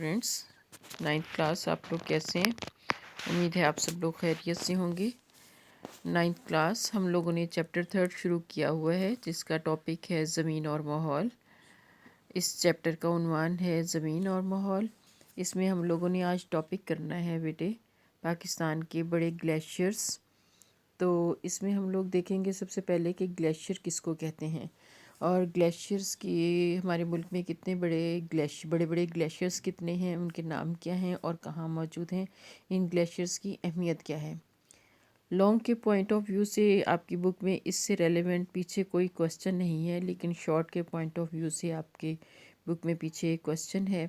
Students, 9th class آپ لوگ کیسے ہیں؟ امید ہے آپ سب لوگ خیریت سے ہوں گے۔ 9th کلاس ہم لوگوں نے چیپٹر 3 شروع کیا ہوا ہے، جس کا ٹاپک ہے زمین اور ماحول۔ اس چیپٹر کا عنوان ہے زمین اور ماحول۔ اس میں ہم لوگوں نے آج ٹاپک کرنا ہے بیٹے پاکستان کے بڑے گلیشیئرز۔ تو اس میں ہم لوگ دیکھیں گے سب سے پہلے کہ گلیشیئر کس کو کہتے ہیں، اور گلیشیئرز کی ہمارے ملک میں کتنے بڑے بڑے گلیشیئرز کتنے ہیں، ان کے نام کیا ہیں اور کہاں موجود ہیں، ان گلیشیئرز کی اہمیت کیا ہے۔ لانگ کے پوائنٹ آف ویو سے آپ کی بک میں اس سے ریلیونٹ پیچھے کوئی کوسچن نہیں ہے، لیکن شارٹ کے پوائنٹ آف ویو سے آپ کے بک میں پیچھے ایک کوسچن ہے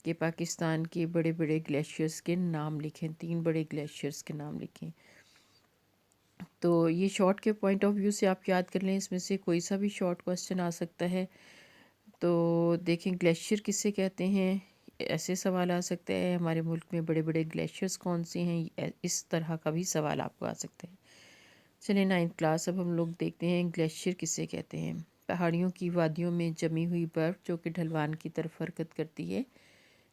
کہ پاکستان کے بڑے بڑے گلیشیئرز کے نام لکھیں، 3 بڑے گلیشیئرز کے نام لکھیں۔ تو یہ شارٹ کے پوائنٹ آف ویو سے آپ یاد کر لیں، اس میں سے کوئی سا بھی شارٹ کوسچن آ سکتا ہے۔ تو دیکھیں گلیشیئر کسے کہتے ہیں، ایسے سوال آ سکتا ہے، ہمارے ملک میں بڑے بڑے گلیشیئرز کون سے ہیں، اس طرح کا بھی سوال آپ کو آ سکتا ہے۔ چلیں 9th کلاس اب ہم لوگ دیکھتے ہیں گلیشیئر کسے کہتے ہیں۔ پہاڑیوں کی وادیوں میں جمی ہوئی برف جو کہ ڈھلوان کی طرف حرکت کرتی ہے،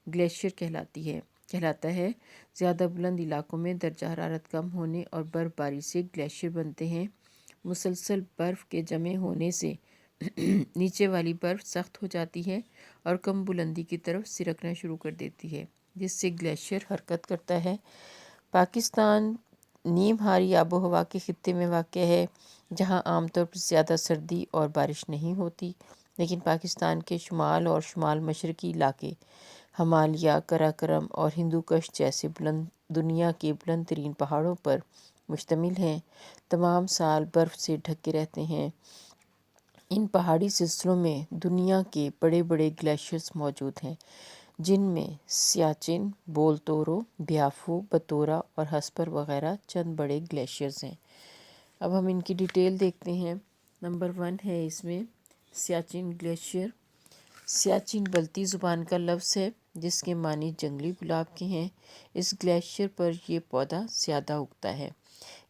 گلیشیئر کہلاتا ہے۔ زیادہ بلند علاقوں میں درجہ حرارت کم ہونے اور برف باری سے گلیشیئر بنتے ہیں۔ مسلسل برف کے جمع ہونے سے نیچے والی برف سخت ہو جاتی ہے اور کم بلندی کی طرف سرکنا شروع کر دیتی ہے، جس سے گلیشیئر حرکت کرتا ہے۔ پاکستان نیم ہاری آب و ہوا کے خطے میں واقع ہے، جہاں عام طور پر زیادہ سردی اور بارش نہیں ہوتی، لیکن پاکستان کے شمال اور شمال مشرقی علاقے ہمالیہ، قراقرم اور ہندوکش جیسے دنیا کے بلند ترین پہاڑوں پر مشتمل ہیں، تمام سال برف سے ڈھکے رہتے ہیں۔ ان پہاڑی سلسلوں میں دنیا کے بڑے بڑے گلیشیئرز موجود ہیں، جن میں سیاچن، بولتورو، بیافو، بتورا اور ہسپر وغیرہ چند بڑے گلیشیئرز ہیں۔ اب ہم ان کی ڈیٹیل دیکھتے ہیں۔ نمبر 1 ہے اس میں سیاچن گلیشیئر۔ سیاچن بلتی زبان کا لفظ ہے، جس کے معنی جنگلی گلاب کے ہیں۔ اس گلیشیئر پر یہ پودا زیادہ اگتا ہے،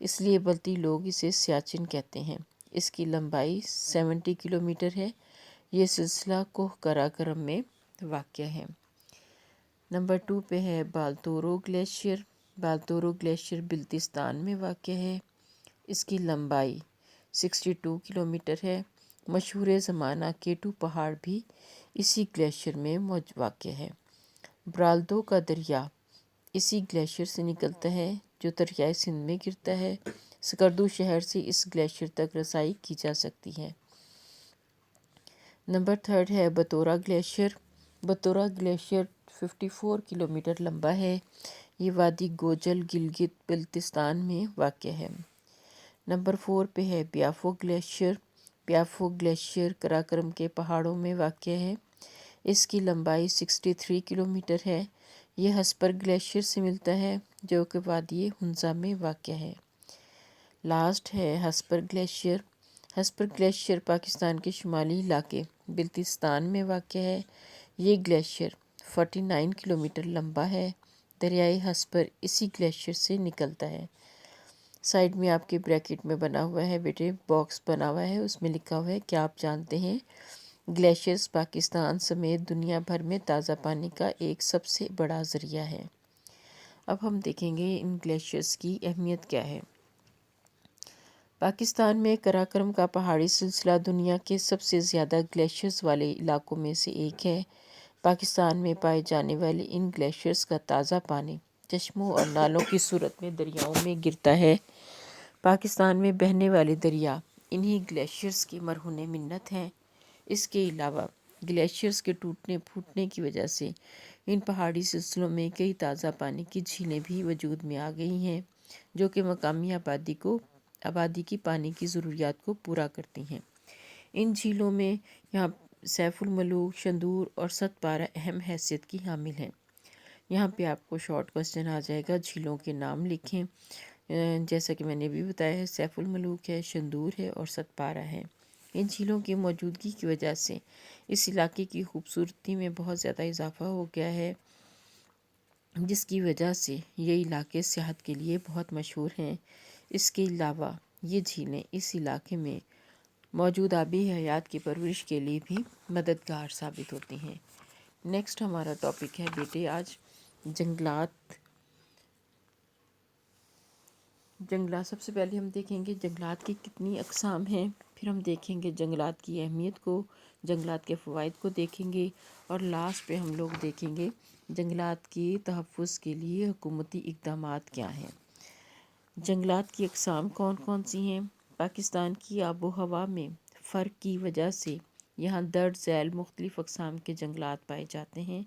اس لیے بلتی لوگ اسے سیاچن کہتے ہیں۔ اس کی لمبائی 70 کلومیٹر ہے۔ یہ سلسلہ کوہ قراقرم میں واقع ہے۔ نمبر 2 پہ ہے بالتورو گلیشیئر۔ بالتورو گلیشیئر بلتستان میں واقع ہے۔ اس کی لمبائی 62 کلومیٹر ہے۔ مشہور زمانہ کیٹو پہاڑ بھی اسی گلیشیئر میں واقع ہے۔ برالدو کا دریا اسی گلیشیئر سے نکلتا ہے، جو دریائے سندھ میں گرتا ہے۔ سکردو شہر سے اس گلیشیئر تک رسائی کی جا سکتی ہے۔ نمبر 3 ہے بتورا گلیشیئر۔ بتورا گلیشیئر 54 کلومیٹر لمبا ہے۔ یہ وادی گوجل گلگت بلتستان میں واقع ہے۔ نمبر 4 پہ ہے بیافو گلیشیئر۔ بیافو گلیشیئر قراقرم کے پہاڑوں میں واقع ہے۔ اس کی لمبائی 63 کلومیٹر ہے۔ یہ ہسپر گلیشیئر سے ملتا ہے، جو کہ وادی ہنزا میں واقع ہے۔ لاسٹ ہے ہسپر گلیشیئر۔ ہسپر گلیشیئر پاکستان کے شمالی علاقے بلتستان میں واقع ہے۔ یہ گلیشیئر 49 کلومیٹر لمبا ہے۔ دریائے ہسپر اسی گلیشیئر سے نکلتا ہے۔ سائیڈ میں آپ کے بریکٹ میں بنا ہوا ہے بیٹے، باکس بنا ہوا ہے، اس میں لکھا ہوا ہے کہ آپ جانتے ہیں گلیشیئرز پاکستان سمیت دنیا بھر میں تازہ پانی کا ایک سب سے بڑا ذریعہ ہے۔ اب ہم دیکھیں گے ان گلیشیئرز کی اہمیت کیا ہے۔ پاکستان میں قراقرم کا پہاڑی سلسلہ دنیا کے سب سے زیادہ گلیشیئرز والے علاقوں میں سے ایک ہے۔ پاکستان میں پائے جانے والے ان گلیشیئرز کا تازہ پانی چشموں اور نالوں کی صورت میں دریاؤں میں گرتا ہے۔ پاکستان میں بہنے والے دریا انہی گلیشیئرز کی مرہون منت ہیں۔ اس کے علاوہ گلیشیئرز کے ٹوٹنے پھوٹنے کی وجہ سے ان پہاڑی سلسلوں میں کئی تازہ پانی کی جھیلیں بھی وجود میں آ گئی ہیں، جو کہ مقامی آبادی کی پانی کی ضروریات کو پورا کرتی ہیں۔ ان جھیلوں میں یہاں سیف الملوک، شندور اور ست پارہ اہم حیثیت کی حامل ہیں۔ یہاں پہ آپ کو شارٹ کوسچن آ جائے گا، جھیلوں کے نام لکھیں۔ جیسا کہ میں نے بھی بتایا ہے، سیف الملوک ہے، شندور ہے اور ست پارہ ہے۔ ان جھیلوں کی موجودگی کی وجہ سے اس علاقے کی خوبصورتی میں بہت زیادہ اضافہ ہو گیا ہے، جس کی وجہ سے یہ علاقے سیاحت کے لیے بہت مشہور ہیں۔ اس کے علاوہ یہ جھیلیں اس علاقے میں موجود آبی حیات کی پرورش کے لیے بھی مددگار ثابت ہوتی ہیں۔ نیکسٹ ہمارا ٹاپک ہے بیٹے آج جنگلات۔ سب سے پہلے ہم دیکھیں گے جنگلات کی کتنی اقسام ہیں، پھر ہم دیکھیں گے جنگلات کی اہمیت کو، جنگلات کے فوائد کو دیکھیں گے، اور لاسٹ پہ ہم لوگ دیکھیں گے جنگلات کے تحفظ کے لیے حکومتی اقدامات کیا ہیں۔ جنگلات کی اقسام کون کون سی ہیں؟ پاکستان کی آب و ہوا میں فرق کی وجہ سے یہاں درج ذیل مختلف اقسام کے جنگلات پائے جاتے ہیں۔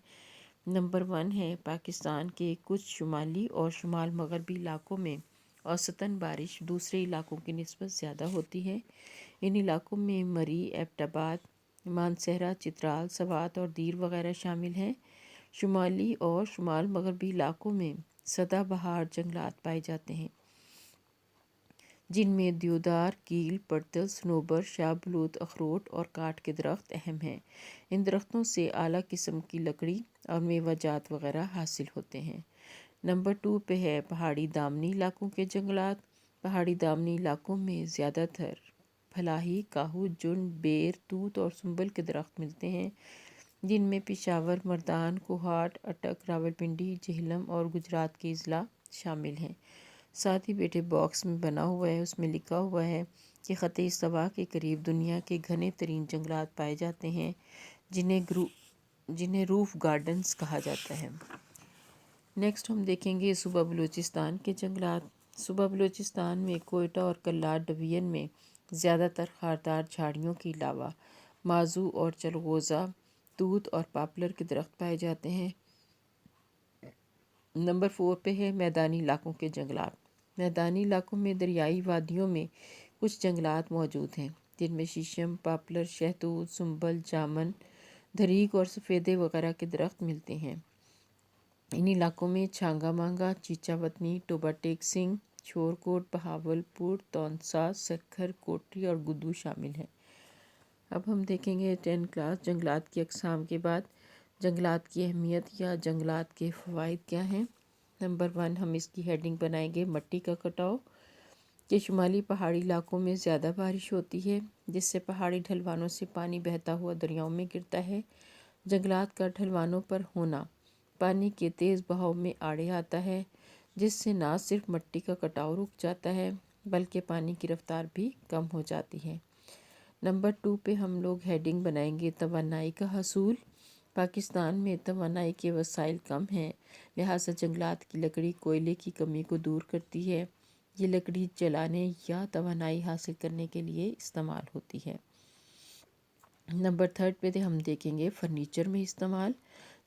نمبر 1 ہے پاکستان کے کچھ شمالی اور شمال مغربی علاقوں میں اوسطاً بارش دوسرے علاقوں کی نسبت زیادہ ہوتی ہے۔ ان علاقوں میں مری، ایبٹ آباد، مانسہرہ، چترال، سوات اور دیر وغیرہ شامل ہیں۔ شمالی اور شمال مغربی علاقوں میں سدا بہار جنگلات پائے جاتے ہیں، جن میں دیودار، کیل، پڑتل، صنوبر، شاہ بلوط، اخروٹ اور کاٹھ کے درخت اہم ہیں۔ ان درختوں سے اعلیٰ قسم کی لکڑی اور میوہ جات وغیرہ حاصل ہوتے ہیں۔ نمبر 2 پہ ہے پہاڑی دامنی علاقوں کے جنگلات۔ پہاڑی دامنی علاقوں میں زیادہ تر پھلاحی، کاہو، جن، بیر، توت اور سنبل کے درخت ملتے ہیں، جن میں پشاور، مردان، کوہاٹ، اٹک، راولپنڈی، جہلم اور گجرات کے اضلاع شامل ہیں۔ ساتھ ہی بیٹے باکس میں بنا ہوا ہے، اس میں لکھا ہوا ہے کہ خط استوا کے قریب دنیا کے گھنے ترین جنگلات پائے جاتے ہیں، جنہیں روف گارڈنز کہا جاتا ہے۔ نیکسٹ ہم دیکھیں گے صوبہ بلوچستان کے جنگلات۔ صوبہ بلوچستان میں کوئٹہ اور کلات ڈویژن میں زیادہ تر خاردار جھاڑیوں کے علاوہ ماضو اور چلغوزہ، توت اور پاپلر کے درخت پائے جاتے ہیں۔ نمبر 4 پہ ہے میدانی علاقوں کے جنگلات۔ میدانی علاقوں میں دریائی وادیوں میں کچھ جنگلات موجود ہیں، جن میں شیشم، پاپلر، شہتوت، سنبل، جامن، دھریک اور سفیدے وغیرہ کے درخت ملتے ہیں۔ ان علاقوں میں چھانگا مانگا، چیچا وطنی، ٹوبا ٹیک سنگھ، چھورکوٹ، بہاول پور، تونسا، سکھر، کوٹری اور گدو شامل ہیں۔ اب ہم دیکھیں گے 10 کلاس جنگلات کی اقسام کے بعد جنگلات کی اہمیت یا جنگلات کے فوائد کیا ہیں۔ نمبر 1 ہم اس کی ہیڈنگ بنائیں گے مٹی کا کٹاؤ، کہ شمالی پہاڑی علاقوں میں زیادہ بارش ہوتی ہے، جس سے پہاڑی ڈھلوانوں سے پانی بہتا ہوا دریاؤں میں گرتا ہے۔ جنگلات کا ڈھلوانوں پر ہونا پانی کے تیز بہاؤ میں آڑے آتا ہے، جس سے نہ صرف مٹی کا کٹاؤ رک جاتا ہے بلکہ پانی کی رفتار بھی کم ہو جاتی ہے۔ نمبر 2 پہ ہم لوگ ہیڈنگ بنائیں گے توانائی کا حصول۔ پاکستان میں توانائی کے وسائل کم ہیں، لہٰذا جنگلات کی لکڑی کوئلے کی کمی کو دور کرتی ہے۔ یہ لکڑی جلانے یا توانائی حاصل کرنے کے لیے استعمال ہوتی ہے۔ نمبر 3 پہ ہم دیکھیں گے فرنیچر میں استعمال۔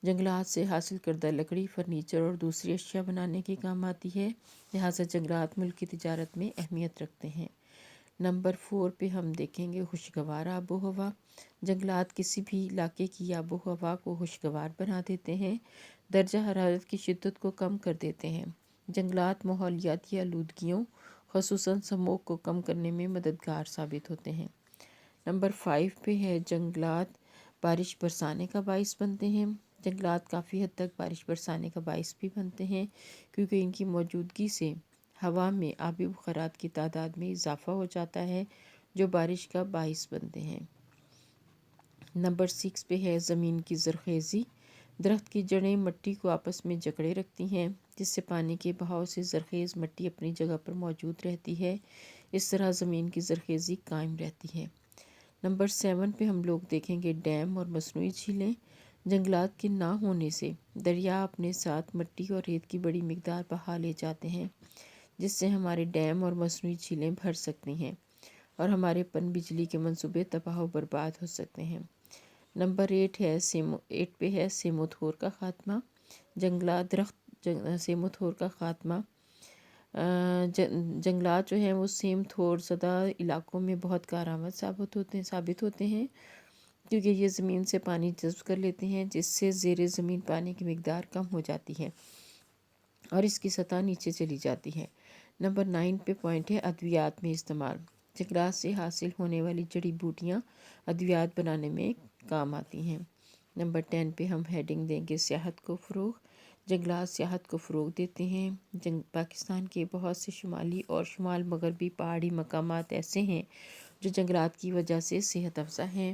جنگلات سے حاصل کردہ لکڑی فرنیچر اور دوسری اشیاء بنانے کے کام آتی ہے، لہٰذا جنگلات ملک کی تجارت میں اہمیت رکھتے ہیں۔ نمبر 4 پہ ہم دیکھیں گے خوشگوار آب و ہوا۔ جنگلات کسی بھی علاقے کی آب و ہوا کو خوشگوار بنا دیتے ہیں، درجہ حرارت کی شدت کو کم کر دیتے ہیں۔ جنگلات ماحولیاتی آلودگیوں خصوصاً اسموگ کو کم کرنے میں مددگار ثابت ہوتے ہیں۔ نمبر 5 پہ ہے جنگلات بارش برسانے کا باعث بنتے ہیں۔ جنگلات کافی حد تک بارش برسانے کا باعث بھی بنتے ہیں، کیونکہ ان کی موجودگی سے ہوا میں آبی بخارات کی تعداد میں اضافہ ہو جاتا ہے، جو بارش کا باعث بنتے ہیں۔ نمبر 6 پہ ہے زمین کی زرخیزی۔ درخت کی جڑیں مٹی کو آپس میں جکڑے رکھتی ہیں، جس سے پانی کے بہاؤ سے زرخیز مٹی اپنی جگہ پر موجود رہتی ہے۔ اس طرح زمین کی زرخیزی قائم رہتی ہے۔ نمبر 7 پہ ہم لوگ دیکھیں گے ڈیم اور مصنوعی جھیلیں۔ جنگلات کے نہ ہونے سے دریا اپنے ساتھ مٹی اور ریت کی بڑی مقدار بہا لے جاتے ہیں، جس سے ہمارے ڈیم اور مصنوعی جھیلیں بھر سکتی ہیں اور ہمارے پن بجلی کے منصوبے تباہ و برباد ہو سکتے ہیں۔ نمبر 8 پہ ہے سیم و تھور کا خاتمہ۔ سیم و تھور کا خاتمہ جنگلات جو ہیں وہ سیم تھور زدہ علاقوں میں بہت کارآمد ثابت ہوتے ہیں، کیونکہ یہ زمین سے پانی جذب کر لیتے ہیں، جس سے زیر زمین پانی کی مقدار کم ہو جاتی ہے اور اس کی سطح نیچے چلی جاتی ہے۔ نمبر 9 پہ پوائنٹ ہے ادویات میں استعمال۔ جنگلات سے حاصل ہونے والی جڑی بوٹیاں ادویات بنانے میں کام آتی ہیں۔ نمبر 10 پہ ہم ہیڈنگ دیں گے سیاحت کو فروغ۔ جنگلات سیاحت کو فروغ دیتے ہیں۔ پاکستان کے بہت سے شمالی اور شمال مغربی پہاڑی مقامات ایسے ہیں جو جنگلات کی وجہ سے صحت افزا ہیں۔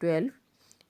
12।